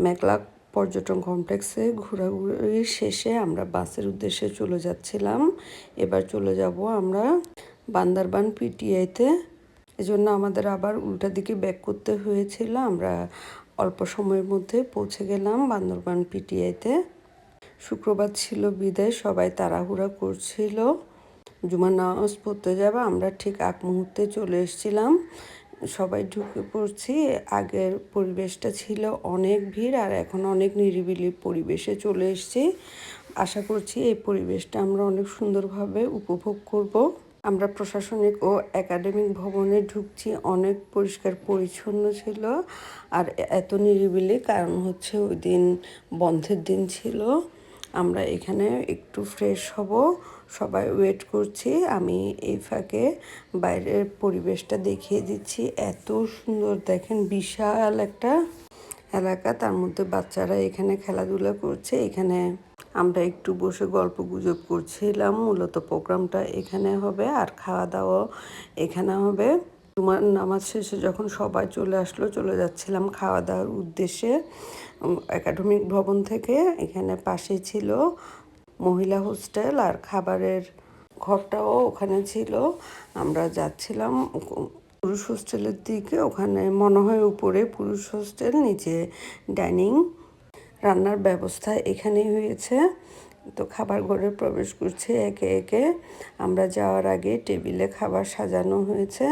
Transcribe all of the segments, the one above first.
মেঘলা পর্যটন কমপ্লেক্সে ঘোরাঘুরি শেষে আমরা বাসের উদ্দেশ্যে চলে যাচ্ছিলাম। এবার চলে যাব আমরা বান্দরবান পিটিআইতে। এজন্য আমাদের আবার উল্টা দিকে ব্যাক করতে হয়েছিল। আমরা অল্প সময়ের মধ্যে পৌঁছে গেলাম বান্দরবান পিটিআইতে। শুক্রবার ছিল বিদায়, সবাই তাড়াহুড়া করছিল জুমার নামাজ পড়তে যাবে। আমরা ঠিক আগ মুহূর্তে চলে এসেছিলাম, সবাই ঢুকে পড়ছি। আগের পরিবেশটা ছিল অনেক ভিড়, আর এখন অনেক নিরিবিলি পরিবেশে চলে এসেছি। আশা করছি এই পরিবেশটা আমরা অনেক সুন্দরভাবে উপভোগ করব। আমরা প্রশাসনিক ও একাডেমিক ভবনে ঢুকছি, অনেক পরিষ্কার পরিচ্ছন্ন ছিল আর এত নিরিবিলি, কারণ হচ্ছে ওই দিন বন্ধের দিন ছিল। আমরা এখানে একটু ফ্রেশ হব, সবাই ওয়েট করছি। আমি এই ফাঁকে বাইরের পরিবেশটা দেখিয়ে দিচ্ছি। এত সুন্দর দেখেন, বিশাল একটা এলাকা, তার মধ্যে বাচ্চারা এখানে খেলাধুলা করছে। এখানে আমরা একটু বসে গল্প গুজব করছিলাম। মূলত প্রোগ্রামটা এখানে হবে আর খাওয়া দাওয়া এখানে হবে। জুমার নামাজ শেষে যখন সবাই চলে যাচ্ছিলাম খাওয়া দাওয়ার উদ্দেশ্যে একাডেমিক ভবন থেকে। এখানে পাশে ছিল মহিলা হোস্টেল আর খাবারের ঘরটাও ওখানে ছিল। আমরা যাচ্ছিলাম পুরুষ হোস্টেলের দিকে। ওখানে মনে হয় উপরে পুরুষ হোস্টেল, নিচে ডাইনিং, রান্নার ব্যবস্থা এখানেই হয়েছে। তো খাবার ঘরে প্রবেশ করছে একে একে। আমরা যাওয়ার আগে টেবিলে খাবার সাজানো হয়েছে।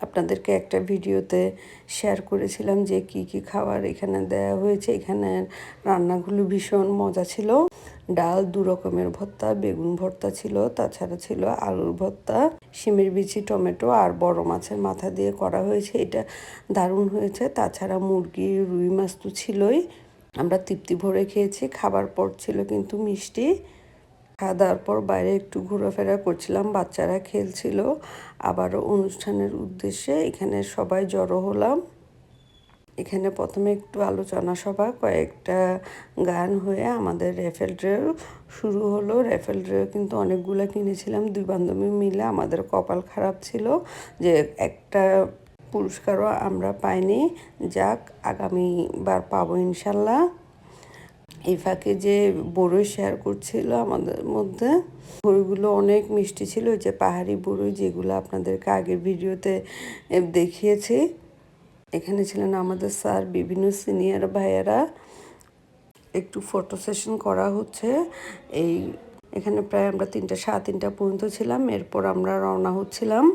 আপনাদেরকে একটা ভিডিওতে শেয়ার করেছিলাম যে কি কি খাবার এখানে দেওয়া হয়েছে। এখানে রান্নাগুলো ভীষণ মজা ছিল। ডাল, 2 রকমের ভর্তা, বেগুন ভর্তা ছিল, তাছাড়া ছিল আলুর ভর্তা, শিমের বিচি, টমেটো আর বড় মাছের মাথা দিয়ে করা হয়েছে। এটা দারুণ হয়েছে। তাছাড়া মুরগি, রুই মাছ তো ছিলই। আমরা তৃপ্তি ভরে খেয়েছি। খাবার পর ছিল কিন্তু মিষ্টি। খাওয়া দাওয়ার পর বাইরে একটু ঘোরাফেরা করছিলাম, বাচ্চারা খেলছিল। আবারও অনুষ্ঠানের উদ্দেশ্যে এখানে সবাই জড়ো হলাম। এখানে প্রথমে একটু আলোচনা সভা, কয়েকটা গান হয়ে আমাদের রেফেল ড্র শুরু হলো। রেফেল ড্র কিন্তু অনেকগুলো কিনেছিলাম 2 বান্ধবী মিলে। আমাদের কপাল খারাপ ছিল যে একটা পুরস্কারও আমরা পাইনি। যাক, আগামীবার পাবো ইনশাল্লাহ। এই ফাঁকে যে বড়ই শেয়ার করছিল আমাদের মধ্যে, বড়িগুলো অনেক মিষ্টি ছিল। ওই যে পাহাড়ি বড়ই, যেগুলো আপনাদেরকে আগের ভিডিওতে দেখিয়েছি। এখানে ছিলেন আমাদের স্যার, বিভিন্ন সিনিয়র ভাইয়েরা। একটু ফটো সেশন করা হচ্ছে। এখানে প্রায় আমরা 3টা 3:30 পর্যন্ত ছিলাম। এরপর আমরা রওনা হচ্ছিলাম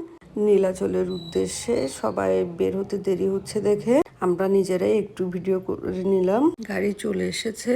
নীলাচলের উদ্দেশ্যে। সবাই বের হতে দেরি হচ্ছে দেখে আমরা নিজেরাই একটু ভিডিও করে নিলাম। গাড়ি চলে এসেছে।